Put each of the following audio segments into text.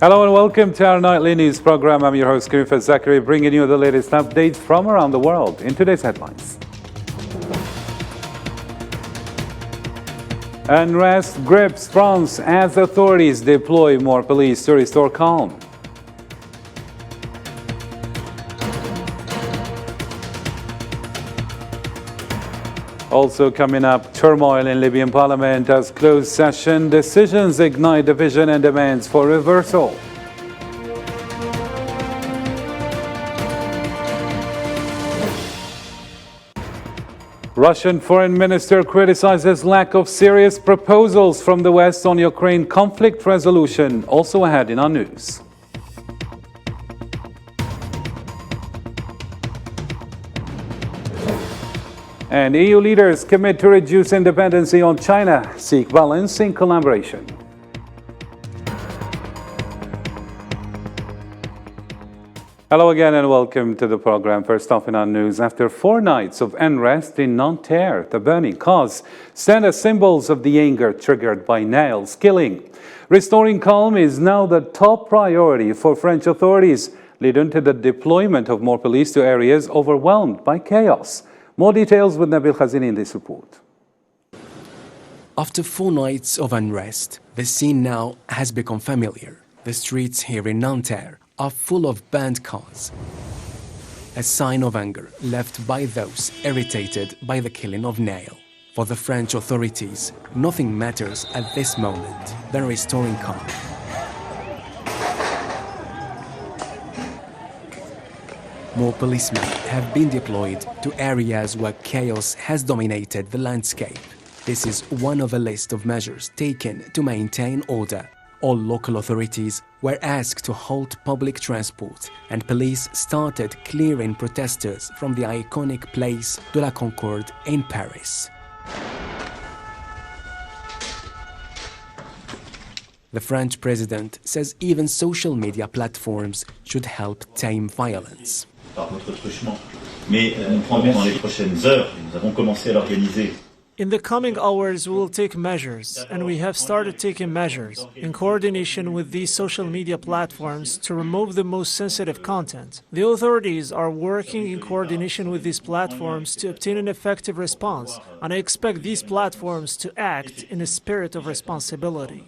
Hello and welcome to our nightly news program. I'm your host, Kirifa Zachary, bringing you the latest updates from around the world in today's headlines. Unrest grips France as authorities deploy more police to restore calm. Also coming up, turmoil in Libyan parliament as closed session. Decisions ignite division and demands for reversal. Russian foreign minister criticizes lack of serious proposals from the West on Ukraine conflict resolution. Also ahead in our news. And EU leaders commit to reduce dependency on China, seek balance in collaboration. Hello again and welcome to the program. First off in our news, after 4 nights of unrest in Nanterre, the burning cars stand as symbols of the anger triggered by Nail's killing. Restoring calm is now the top priority for French authorities, leading to the deployment of more police to areas overwhelmed by chaos. More details with Nabil Khazini in this report. After 4 nights of unrest, the scene now has become familiar. The streets here in Nanterre are full of burnt cars, a sign of anger left by those irritated by the killing of Nail. For the French authorities, nothing matters at this moment than restoring calm. More policemen have been deployed to areas where chaos has dominated the landscape. This is one of a list of measures taken to maintain order. All local authorities were asked to halt public transport, and police started clearing protesters from the iconic Place de la Concorde in Paris. The French president says even social media platforms should help tame violence. In the coming hours, we will take measures, and we have started taking measures in coordination with these social media platforms to remove the most sensitive content. The authorities are working in coordination with these platforms to obtain an effective response, and I expect these platforms to act in a spirit of responsibility.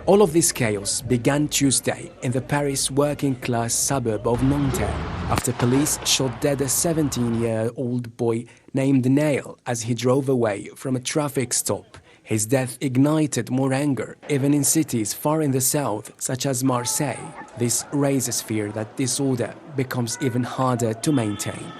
All of this chaos began Tuesday in the Paris working-class suburb of Nanterre after police shot dead a 17-year-old boy named Nail as he drove away from a traffic stop. His death ignited more anger, even in cities far in the south, such as Marseille. This raises fear that disorder becomes even harder to maintain.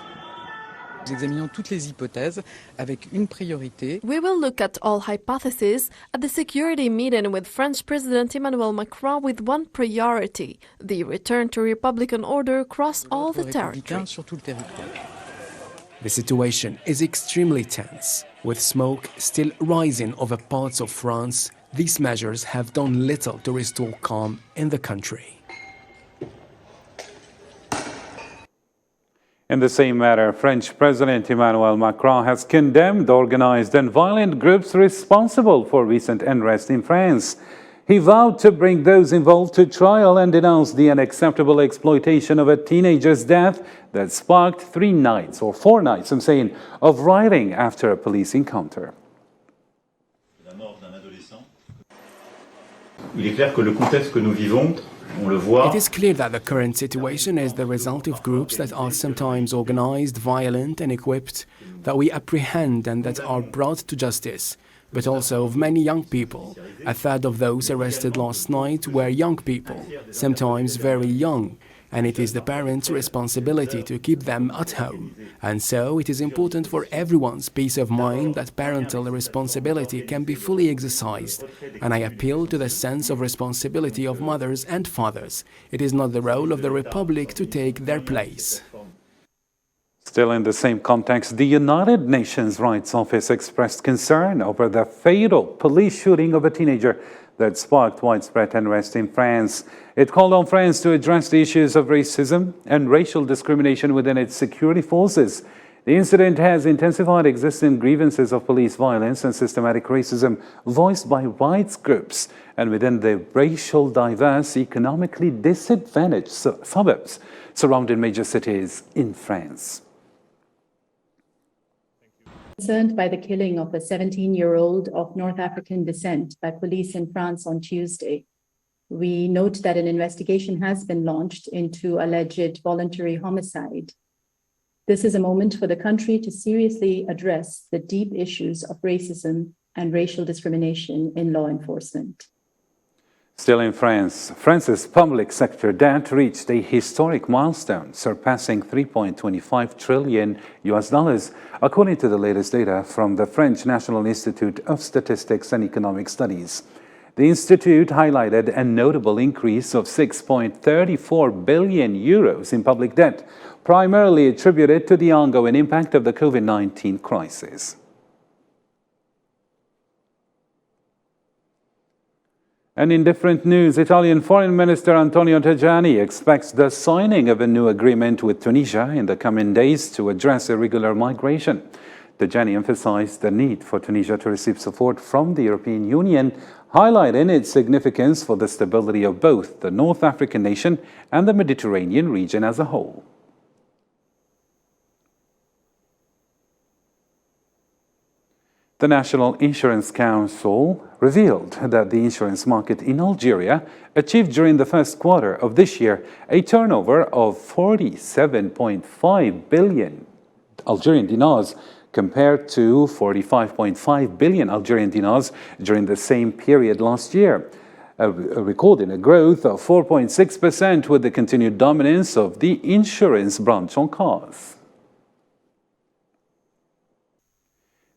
Nous examinons toutes les hypothèses avec une priorité. We will look at all hypotheses at the security meeting with French President Emmanuel Macron with one priority: the return to Republican order across all the territory. The situation is extremely tense. With smoke still rising over parts of France, these measures have done little to restore calm in the country. In the same matter, French President Emmanuel Macron has condemned organized and violent groups responsible for recent unrest in France. He vowed to bring those involved to trial and denounced the unacceptable exploitation of a teenager's death that sparked 4 nights, of rioting after a police encounter. Il est clair que le contexte que nous vivons, on le voit. It is clear that the current situation is the result of groups that are sometimes organized, violent and equipped, that we apprehend and that are brought to justice, but also of many young people. A third of those arrested last night were young people, sometimes very young, and it is the parents' responsibility to keep them at home. And so it is important for everyone's peace of mind that parental responsibility can be fully exercised. And I appeal to the sense of responsibility of mothers and fathers. It is not the role of the Republic to take their place. Still in the same context, the United Nations Rights Office expressed concern over the fatal police shooting of a teenager that sparked widespread unrest in France. It called on France to address the issues of racism and racial discrimination within its security forces. The incident has intensified existing grievances of police violence and systematic racism voiced by rights groups and within the racial diverse, economically disadvantaged suburbs surrounding major cities in France. Concerned by the killing of a 17-year-old of North African descent by police in France on Tuesday, we note that an investigation has been launched into alleged voluntary homicide. This is a moment for the country to seriously address the deep issues of racism and racial discrimination in law enforcement. Still in France, France's public sector debt reached a historic milestone, surpassing $3.25 trillion, according to the latest data from the French National Institute of Statistics and Economic Studies. The institute highlighted a notable increase of 6.34 billion euros in public debt, primarily attributed to the ongoing impact of the COVID-19 crisis. And in different news, Italian Foreign Minister Antonio Tajani expects the signing of a new agreement with Tunisia in the coming days to address irregular migration. Tajani emphasized the need for Tunisia to receive support from the European Union, highlighting its significance for the stability of both the North African nation and the Mediterranean region as a whole. The National Insurance Council revealed that the insurance market in Algeria achieved during the first quarter of this year a turnover of 47.5 billion Algerian dinars compared to 45.5 billion Algerian dinars during the same period last year, recording a growth of 4.6% with the continued dominance of the insurance branch on cars.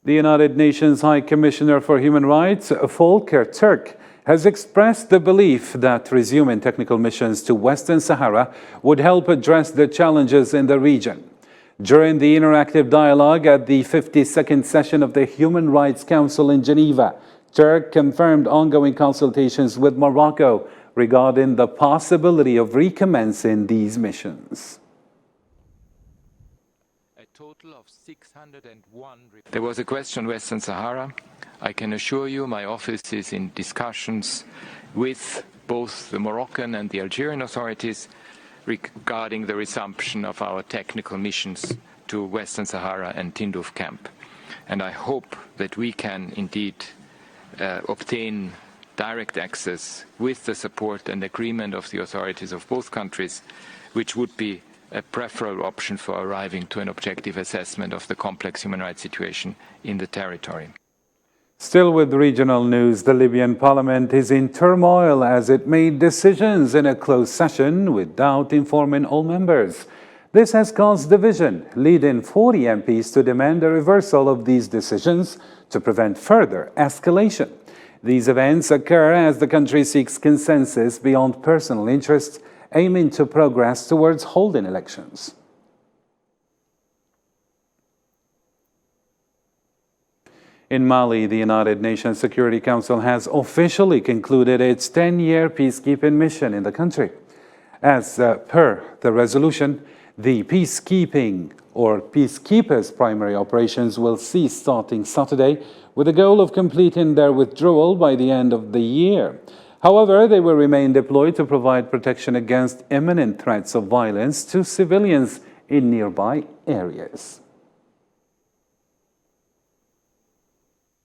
The United Nations High Commissioner for Human Rights, Volker Turk, has expressed the belief that resuming technical missions to Western Sahara would help address the challenges in the region. During the interactive dialogue at the 52nd session of the Human Rights Council in Geneva, Turk confirmed ongoing consultations with Morocco regarding the possibility of recommencing these missions. Total of 601. There was a question on Western Sahara. I can assure you my office is in discussions with both the Moroccan and the Algerian authorities regarding the resumption of our technical missions to Western Sahara and Tindouf camp. And I hope that we can indeed obtain direct access with the support and agreement of the authorities of both countries, which would be a preferable option for arriving to an objective assessment of the complex human rights situation in the territory. Still with regional news, the Libyan parliament is in turmoil as it made decisions in a closed session without informing all members. This has caused division, leading 40 MPs to demand a reversal of these decisions to prevent further escalation. These events occur as the country seeks consensus beyond personal interests, aiming to progress towards holding elections. In Mali, the United Nations Security Council has officially concluded its 10-year peacekeeping mission in the country. As per the resolution, the peacekeeping or peacekeepers' primary operations will cease starting Saturday with the goal of completing their withdrawal by the end of the year. However, they will remain deployed to provide protection against imminent threats of violence to civilians in nearby areas.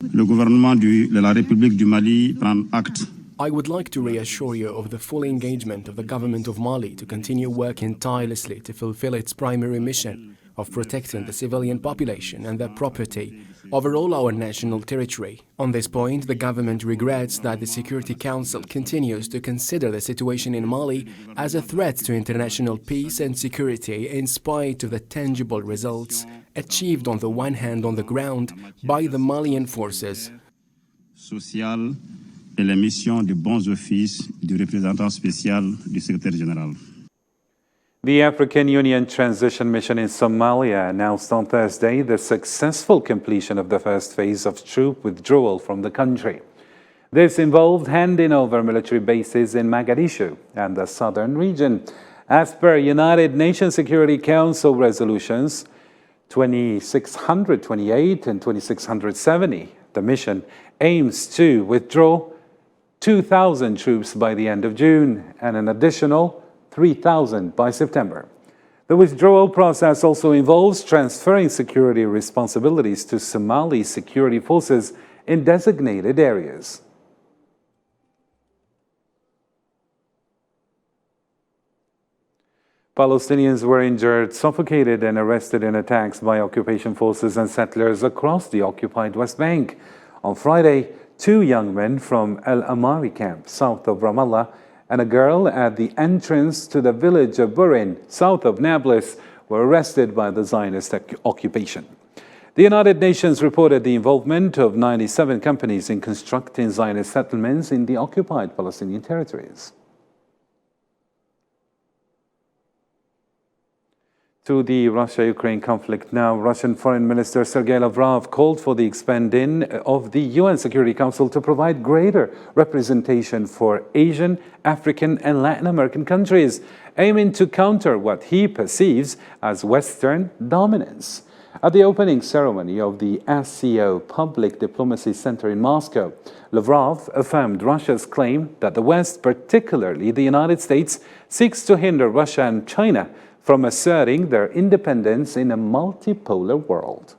Le gouvernement de la République du Mali prend acte. I would like to reassure you of the full engagement of the government of Mali to continue working tirelessly to fulfill its primary mission of protecting the civilian population and their property over all our national territory. On this point, the government regrets that the Security Council continues to consider the situation in Mali as a threat to international peace and security in spite of the tangible results achieved on the one hand on the ground by the Malian forces. Social et les missions de bons offices du représentant spécial du secrétaire général. The African Union Transition Mission in Somalia announced on Thursday the successful completion of the first phase of troop withdrawal from the country. This involved handing over military bases in Mogadishu and the southern region. As per United Nations Security Council resolutions, 2628 and 2670. The mission aims to withdraw 2,000 troops by the end of June and an additional 3,000 by September. The withdrawal process also involves transferring security responsibilities to Somali security forces in designated areas. Palestinians were injured, suffocated, and arrested in attacks by occupation forces and settlers across the occupied West Bank. On Friday, 2 young men from El Amari camp, south of Ramallah, and a girl at the entrance to the village of Burin, south of Nablus, were arrested by the Zionist occupation. The United Nations reported the involvement of 97 companies in constructing Zionist settlements in the occupied Palestinian territories. To the Russia-Ukraine conflict now, Russian Foreign Minister Sergei Lavrov called for the expanding of the UN Security Council to provide greater representation for Asian, African, and Latin American countries, aiming to counter what he perceives as Western dominance. At the opening ceremony of the SCO Public Diplomacy Center in Moscow, Lavrov affirmed Russia's claim that the West, particularly the United States, seeks to hinder Russia and China from asserting their independence in a multipolar world.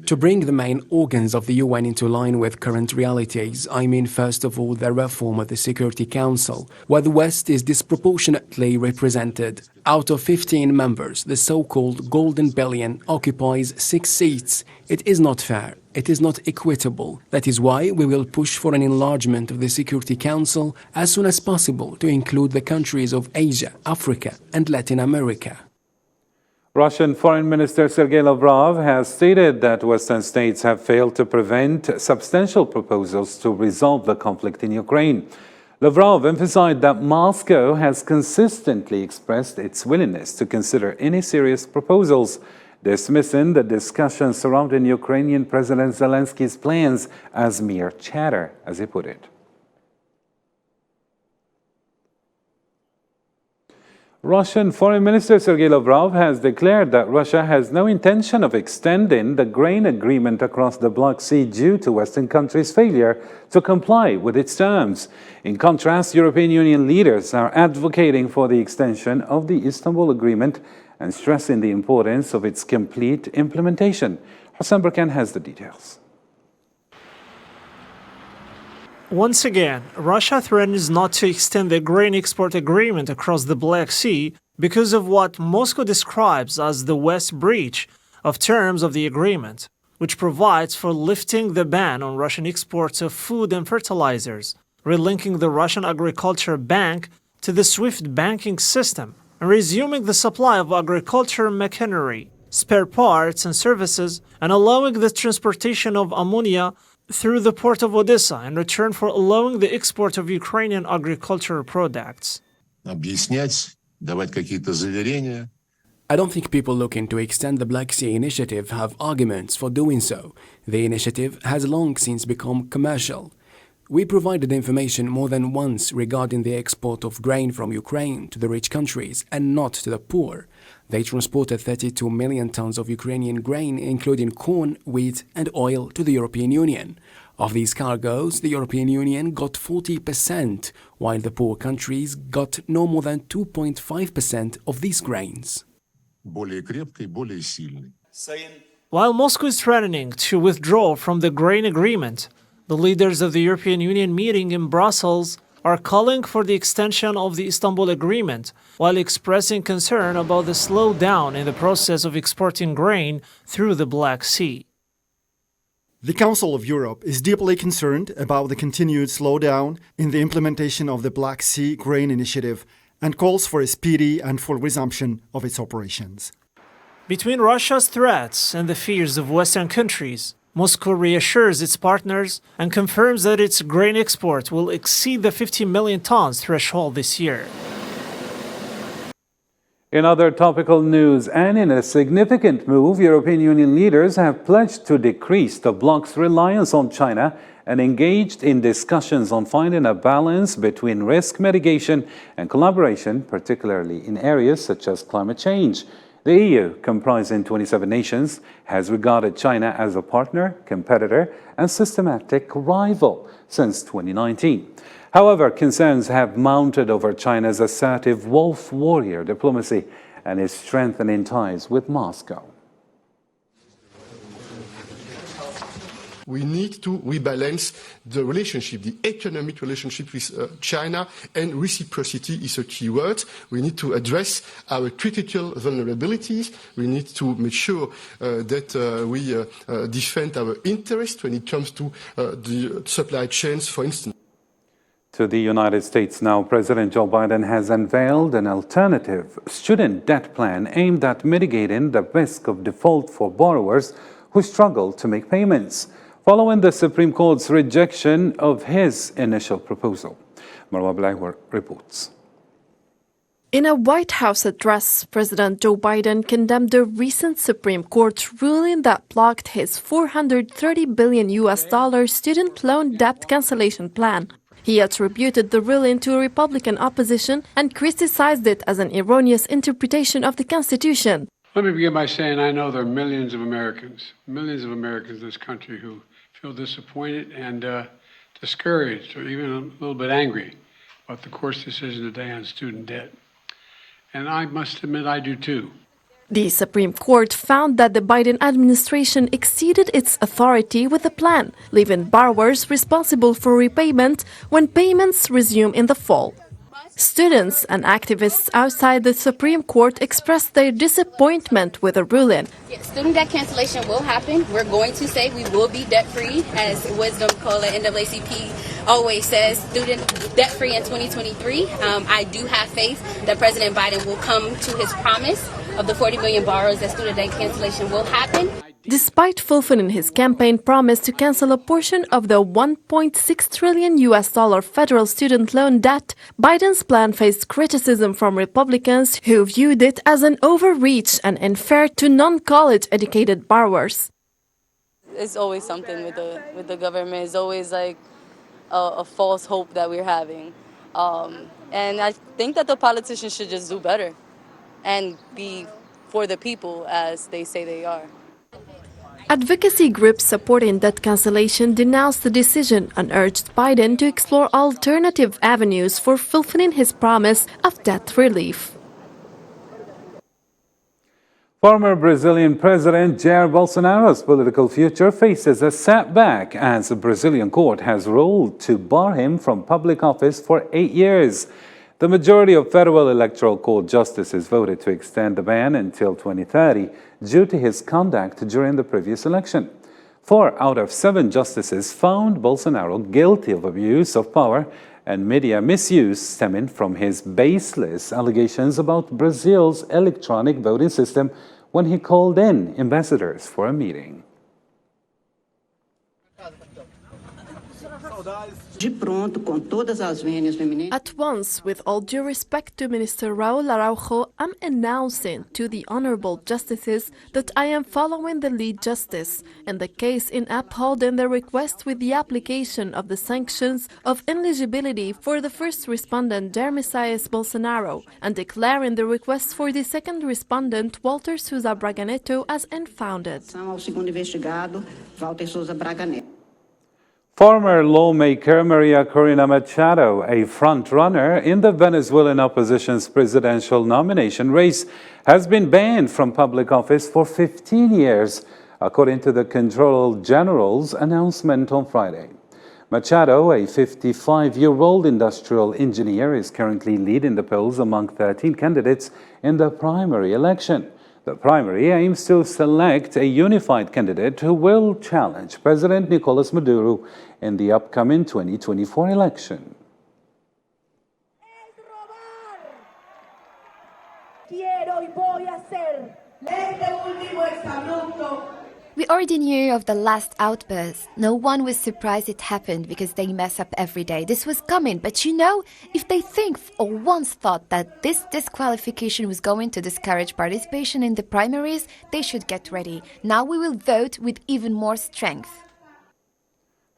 To bring the main organs of the UN into line with current realities, I mean first of all the reform of the Security Council, where the West is disproportionately represented. Out of 15 members, the so-called Golden Billion occupies 6 seats. It is not fair. It is not equitable. That is why we will push for an enlargement of the Security Council as soon as possible to include the countries of Asia, Africa, and Latin America. Russian Foreign Minister Sergei Lavrov has stated that Western states have failed to prevent substantial proposals to resolve the conflict in Ukraine. Lavrov emphasized that Moscow has consistently expressed its willingness to consider any serious proposals, dismissing the discussions surrounding Ukrainian President Zelensky's plans as mere chatter, as he put it. Russian Foreign Minister Sergei Lavrov has declared that Russia has no intention of extending the grain agreement across the Black Sea due to Western countries' failure to comply with its terms. In contrast, European Union leaders are advocating for the extension of the Istanbul Agreement and stressing the importance of its complete implementation. Hassan Burkan has the details. Once again, Russia threatens not to extend the grain export agreement across the Black Sea because of what Moscow describes as the West breach of terms of the agreement, which provides for lifting the ban on Russian exports of food and fertilizers, relinking the Russian Agriculture Bank to the SWIFT banking system, and resuming the supply of agriculture machinery, spare parts and services, and allowing the transportation of ammonia through the port of Odessa in return for allowing the export of Ukrainian agricultural products. I don't think people looking to extend the Black Sea Initiative have arguments for doing so. The initiative has long since become commercial. We provided information more than once regarding the export of grain from Ukraine to the rich countries and not to the poor. They transported 32 million tons of Ukrainian grain, including corn, wheat, and oil, to the European Union. Of these cargoes, the European Union got 40%, while the poor countries got no more than 2.5% of these grains. While Moscow is threatening to withdraw from the grain agreement, the leaders of the European Union meeting in Brussels are calling for the extension of the Istanbul Agreement, while expressing concern about the slowdown in the process of exporting grain through the Black Sea. The Council of Europe is deeply concerned about the continued slowdown in the implementation of the Black Sea Grain Initiative and calls for a speedy and full resumption of its operations. Between Russia's threats and the fears of Western countries, Moscow reassures its partners and confirms that its grain export will exceed the 50 million tons threshold this year. In other topical news, and in a significant move, European Union leaders have pledged to decrease the bloc's reliance on China and engaged in discussions on finding a balance between risk mitigation and collaboration, particularly in areas such as climate change. The EU, comprising 27 nations, has regarded China as a partner, competitor, and systematic rival since 2019. However, concerns have mounted over China's assertive wolf warrior diplomacy and its strengthening ties with Moscow. We need to rebalance the relationship, the economic relationship with China, and reciprocity is a key word. We need to address our critical vulnerabilities. We need to make sure that we defend our interests when it comes to the supply chains, for instance. To the United States now, President Joe Biden has unveiled an alternative student debt plan aimed at mitigating the risk of default for borrowers who struggle to make payments, following the Supreme Court's rejection of his initial proposal. Marwa Blagwer reports. In a White House address, President Joe Biden condemned the recent Supreme Court ruling that blocked his $430 billion student loan debt cancellation plan. He attributed the ruling to Republican opposition and criticized it as an erroneous interpretation of the Constitution. Let me begin by saying I know there are millions of Americans in this country who feel disappointed and discouraged or even a little bit angry about the court's decision today on student debt. And I must admit I do too. The Supreme Court found that the Biden administration exceeded its authority with the plan, leaving borrowers responsible for repayment when payments resume in the fall. Students and activists outside the Supreme Court expressed their disappointment with the ruling. Student debt cancellation will happen. We're going to say we will be debt-free, as Wisdom Cola NAACP always says, student debt-free in 2023. I do have faith that President Biden will come to his promise of the 40 million borrowers that student debt cancellation will happen. Despite fulfilling his campaign promise to cancel a portion of the $1.6 trillion federal student loan debt, Biden's plan faced criticism from Republicans who viewed it as an overreach and unfair to non-college educated borrowers. It's always something with the government. It's always like a false hope that we're having. And I think that the politicians should just do better and be for the people as they say they are. Advocacy groups supporting debt cancellation denounced the decision and urged Biden to explore alternative avenues for fulfilling his promise of debt relief. Former Brazilian President Jair Bolsonaro's political future faces a setback as a Brazilian court has ruled to bar him from public office for 8 years. The majority of federal electoral court justices voted to extend the ban until 2030 due to his conduct during the previous election. 4 out of 7 justices found Bolsonaro guilty of abuse of power and media misuse stemming from his baseless allegations about Brazil's electronic voting system when he called in ambassadors for a meeting. At once, with all due respect to Minister Raul Araujo, I'm announcing to the honorable justices that I am following the lead justice in the case in upholding the request with the application of the sanctions of ineligibility for the first respondent Jair Messias Bolsonaro and declaring the request for the second respondent Walter Souza Braga Neto as unfounded. Former lawmaker Maria Corina Machado, a front-runner in the Venezuelan opposition's presidential nomination race, has been banned from public office for 15 years, according to the Control General's announcement on Friday. Machado, a 55-year-old industrial engineer, is currently leading the polls among 13 candidates in the primary election. The primary aims to select a unified candidate who will challenge President Nicolas Maduro in the upcoming 2024 election. We already knew of the last outburst. No one was surprised it happened because they mess up every day. This was coming, but you know, if they think or once thought that this disqualification was going to discourage participation in the primaries, they should get ready. Now we will vote with even more strength.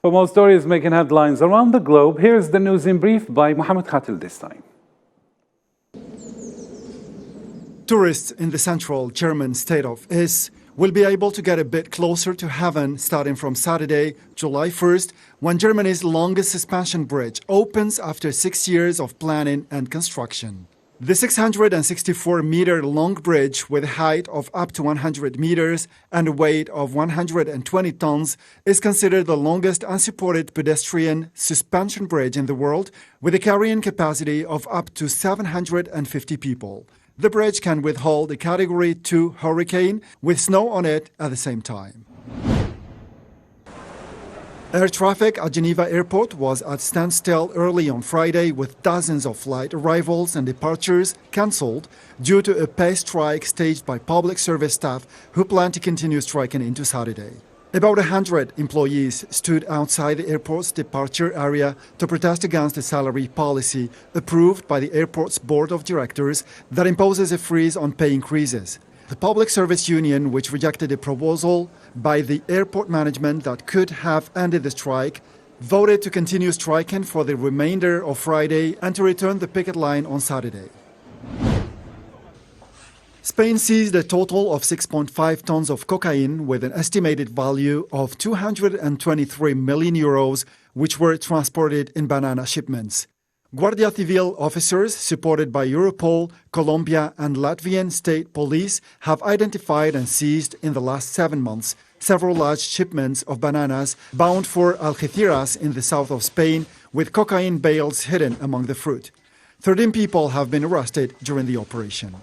For more stories making headlines around the globe, here's the news in brief by Mohammed Khatil this time. Tourists in the central German state of Is will be able to get a bit closer to heaven starting from Saturday, July 1st, when Germany's longest suspension bridge opens after 6 years of planning and construction. The 664-meter-long bridge, with a height of up to 100 meters and a weight of 120 tons, is considered the longest unsupported pedestrian suspension bridge in the world, with a carrying capacity of up to 750 people. The bridge can withhold a Category 2 hurricane with snow on it at the same time. Air traffic at Geneva Airport was at standstill early on Friday, with dozens of flight arrivals and departures cancelled due to a pay strike staged by public service staff who plan to continue striking into Saturday. About 100 employees stood outside the airport's departure area to protest against the salary policy approved by the airport's board of directors that imposes a freeze on pay increases. The public service union, which rejected a proposal by the airport management that could have ended the strike, voted to continue striking for the remainder of Friday and to return the picket line on Saturday. Spain seized a total of 6.5 tons of cocaine with an estimated value of 223 million euros, which were transported in banana shipments. Guardia Civil officers, supported by Europol, Colombia and Latvian state police, have identified and seized in the last 7 months several large shipments of bananas bound for Algeciras in the south of Spain, with cocaine bales hidden among the fruit. 13 people have been arrested during the operation.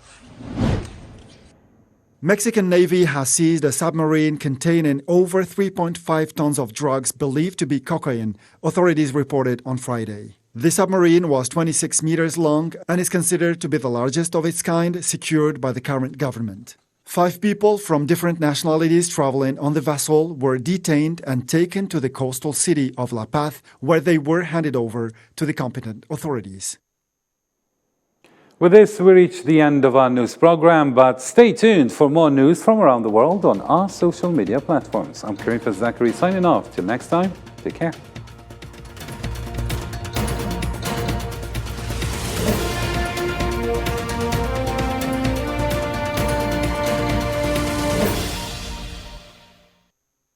Mexican Navy has seized a submarine containing over 3.5 tons of drugs believed to be cocaine, authorities reported on Friday. The submarine was 26 meters long and is considered to be the largest of its kind secured by the current government. 5 people from different nationalities traveling on the vessel were detained and taken to the coastal city of La Paz, where they were handed over to the competent authorities. With this, we reach the end of our news program, but stay tuned for more news from around the world on our social media platforms. I'm Karim Zachary signing off. Till next time, take care.